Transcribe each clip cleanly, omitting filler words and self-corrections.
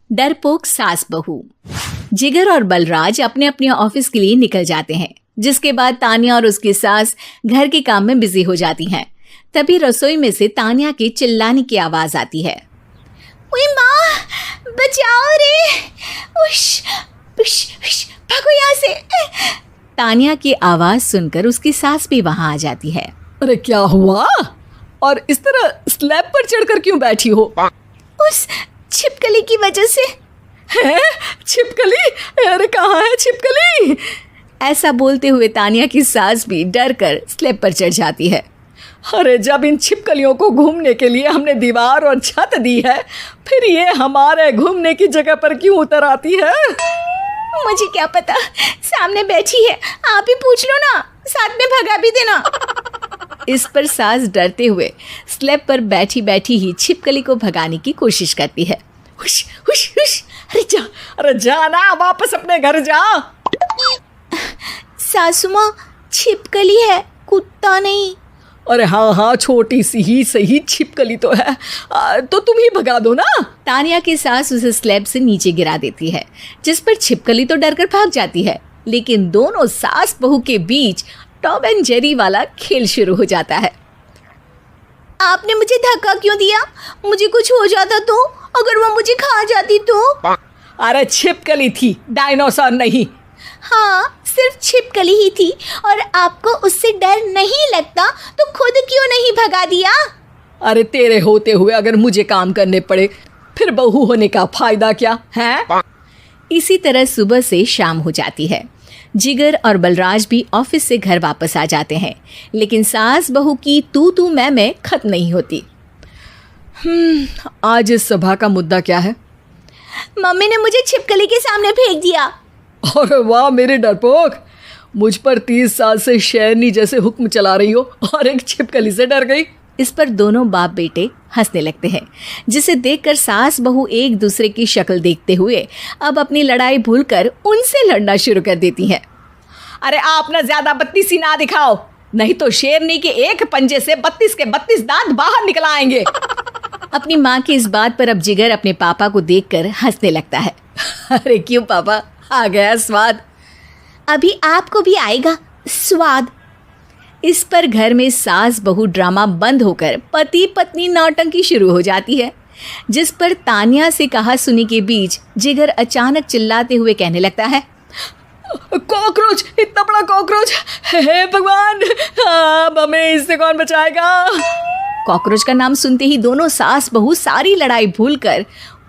डरपोक सास बहू। जिगर और बलराज अपने अपने ऑफिस के लिए निकल जाते हैं, जिसके बाद तान्या और उसकी सास घर के काम में बिजी हो जाती हैं। तभी रसोई में से तान्या के चिल्लाने की आवाज आती है। ओए माँ, बचाओ रे, उश, उश, उश, भागो यहाँ से। तान्या की आवाज सुनकर उसकी सास भी वहां आ जाती है। अरे क्या हुआ? और इस तरह स्लैब पर चढ़कर क्यों बैठी हो? उस छिपकली की वजह से। है? छिपकली? अरे कहाँ है छिपकली? ऐसा बोलते हुए तान्या की सास भी डर कर स्लैब पर चढ़ जाती है। अरे जब इन छिपकलियों को घूमने के लिए हमने दीवार और छत दी है, फिर ये हमारे घूमने की जगह पर क्यों उतर आती है? मुझे क्या पता, सामने बैठी है, आप ही पूछ लो ना, साथ में भगा भी देना। इस पर सास डरते हुए स्लैब पर बैठी बैठी ही छिपकली को भगाने की कोशिश करती है। हुश, हुश, हुश, अरे जा ना, वापस अपने घर जा। सासू माँ, छिपकली है, कुत्ता नहीं। अरे हाँ, छोटी सी ही सही छिपकली तो है, तो तुम ही भगा दो ना। तान्या की सास उसे स्लैब से नीचे गिरा देती है, जिस पर छिपकली तो डरकर भाग जाती है। लेकिन दोनों सास बहू के बीच टॉम एंड जेरी वाला खेल शुरू हो जाता है। आपने मुझे धक्का क्यों दिया? मुझे कुछ हो जाता तो? अगर वो मुझे खा जाती तो? अरे छिपकली थी, डायनासोर नहीं। हाँ, सिर्फ छिपकली ही थी, और आपको उससे डर नहीं लगता तो खुद क्यों नहीं भगा दिया? अरे तेरे होते हुए अगर मुझे काम करने पड़े, फिर बहू होने का फायदा क्या है? इसी तरह सुबह से शाम हो जाती है। जिगर और बलराज भी ऑफिस से घर वापस आ जाते हैं, लेकिन सास बहू की तू मैं खत्म नहीं होती। आज इस सभा का मुद्दा क्या है? मम्मी ने मुझे छिपकली के सामने फेंक दिया। अरे वाह मेरे डरपोक, मुझ पर 30 साल से शेरनी जैसे हुक्म चला रही हो और एक छिपकली से डर गई। इस पर दोनों बाप बेटे हंसने लगते हैं, जिसे देखकर सास बहू एक दूसरे की शक्ल देखते हुए अब अपनी लड़ाई भूलकर उनसे लड़ना शुरू कर देती हैं। अरे आप ना ज्यादा बत्तीसी ना दिखाओ, नहीं तो शेरनी के एक पंजे से 32 के 32 दांत बाहर निकल आएंगे। अपनी माँ की इस बात पर अब जिगर अपने पापा को देखकर हंसने लगता है। अरे क्यों पापा, आ गया स्वाद? अभी आपको भी आएगा स्वाद। इस पर घर में सास बहू ड्रामा बंद होकर पति पत्नी नौटंकी शुरू हो जाती है, जिस पर तान्या से कहा सुनी के बीच जिगर अचानक चिल्लाते हुए कहने लगता है। कॉकरोच, इतना बड़ा कॉकरोच, हे भगवान, अब हमें इससे कौन बचाएगा? कॉकरोच का नाम सुनते ही दोनों सास बहू सारी लड़ाई भूलकर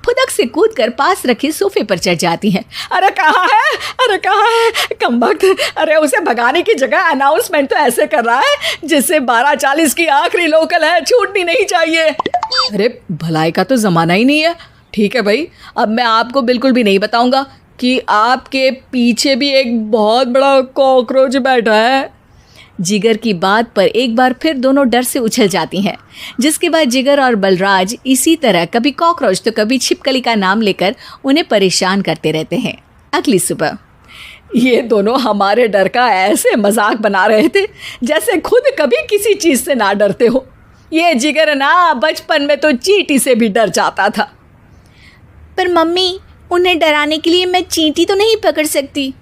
फुदक से कूदकर पास रखे सोफे पर चढ़ जाती हैं। अरे कहाँ है, अरे कहाँ है कमबख्त? अरे उसे भगाने की जगह अनाउंसमेंट तो ऐसे कर रहा है जैसे 12:40 की आखिरी लोकल है, छूटनी नहीं चाहिए। अरे भलाई का तो ज़माना ही नहीं है। ठीक है भाई, अब मैं आपको बिल्कुल भी नहीं बताऊंगा कि आपके पीछे भी एक बहुत बड़ा कॉकरोच बैठा है। जिगर की बात पर एक बार फिर दोनों डर से उछल जाती हैं, जिसके बाद जिगर और बलराज इसी तरह कभी कॉकरोच तो कभी छिपकली का नाम लेकर उन्हें परेशान करते रहते हैं। अगली सुबह ये दोनों हमारे डर का ऐसे मजाक बना रहे थे जैसे खुद कभी किसी चीज़ से ना डरते हो। ये जिगर ना बचपन में तो चींटी से भी डर जाता था। पर मम्मी, उन्हें डराने के लिए मैं चींटी तो नहीं पकड़ सकती।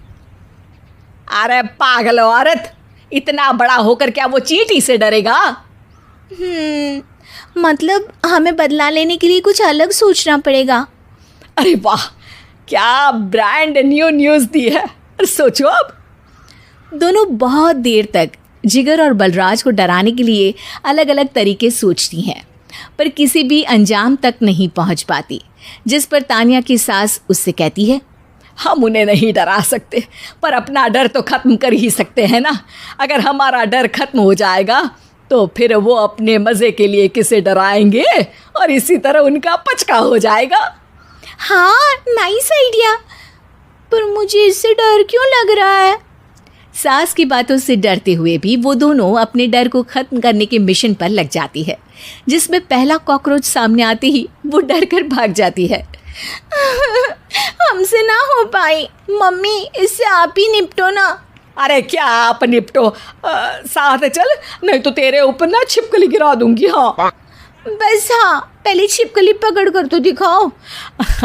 अरे पागल औरत, इतना बड़ा होकर क्या वो चींटी से डरेगा? मतलब हमें बदला लेने के लिए कुछ अलग सोचना पड़ेगा। अरे वाह, क्या ब्रांड न्यू न्यूज़ दी है। सोचो अब। दोनों बहुत देर तक जिगर और बलराज को डराने के लिए अलग अलग तरीके सोचती हैं, पर किसी भी अंजाम तक नहीं पहुंच पाती, जिस पर तान्या की सास उससे कहती है। हम उन्हें नहीं डरा सकते, पर अपना डर तो ख़त्म कर ही सकते हैं ना। अगर हमारा डर ख़त्म हो जाएगा तो फिर वो अपने मज़े के लिए किसे डराएंगे और इसी तरह उनका पचका हो जाएगा। हाँ, नाइस आइडिया, पर मुझे इससे डर क्यों लग रहा है? सास की बातों से डरते हुए भी वो दोनों अपने डर को ख़त्म करने के मिशन पर लग जाती है, जिसमें पहला कॉकरोच सामने आते ही वो डर कर भाग जाती है। हमसे ना हो पाई मम्मी, इससे आप ही निपटो ना। अरे क्या आप निपटो, साथ चल, नहीं तो तेरे ऊपर ना छिपकली गिरा दूंगी। हाँ बस हाँ, पहले छिपकली पकड़ कर तो दिखाओ।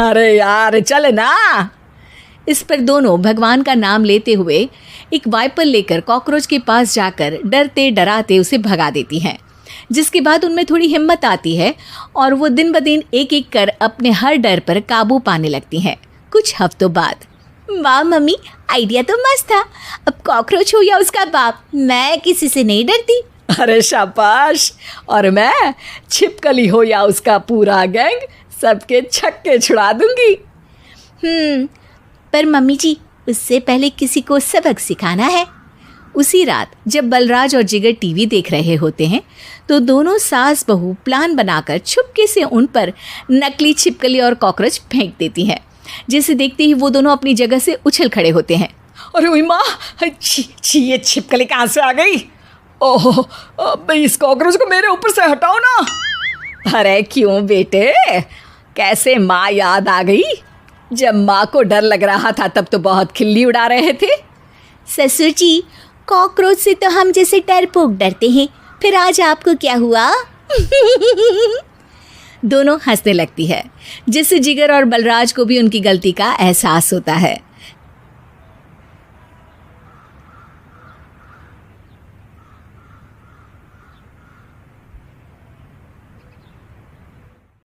अरे यार चल ना। इस पर दोनों भगवान का नाम लेते हुए एक वाइपर लेकर कॉकरोच के पास जाकर डरते डराते उसे भगा देती हैं, जिसके बाद उनमें थोड़ी हिम्मत आती है और वो दिन ब दिन एक एक कर अपने हर डर पर काबू पाने लगती हैं। कुछ हफ्तों बाद, वाह मम्मी, आइडिया तो मस्त था। अब कॉकरोच हो या उसका बाप, मैं किसी से नहीं डरती। अरे शाबाश। और मैं छिपकली हो या उसका पूरा गैंग, सबके छक्के छुड़ा दूंगी। पर मम्मी जी, उससे पहले किसी को सबक सिखाना है। उसी रात जब बलराज और जिगर टीवी देख रहे होते हैं तो दोनों सास बहू प्लान बनाकर छुपके से उन पर नकली छिपकली और कॉकरोच फेंक देती हैं, जिसे देखते ही वो दोनों अपनी जगह से उछल खड़े होते हैं। अरे ओई माँ, छी ये छिपकली कहाँ से आ गई? ओह, अब इस कॉकरोच को मेरे ऊपर से हटाओ ना। अरे क्यों बेटे, कैसे माँ याद आ गई? जब माँ को डर लग रहा था तब तो बहुत खिल्ली उड़ा रहे थे। ससुर जी, कॉकरोच से तो हम जैसे डरपोक डरते हैं, फिर आज आपको क्या हुआ? दोनों हंसने लगती है, जिससे जिगर और बलराज को भी उनकी गलती का एहसास होता है।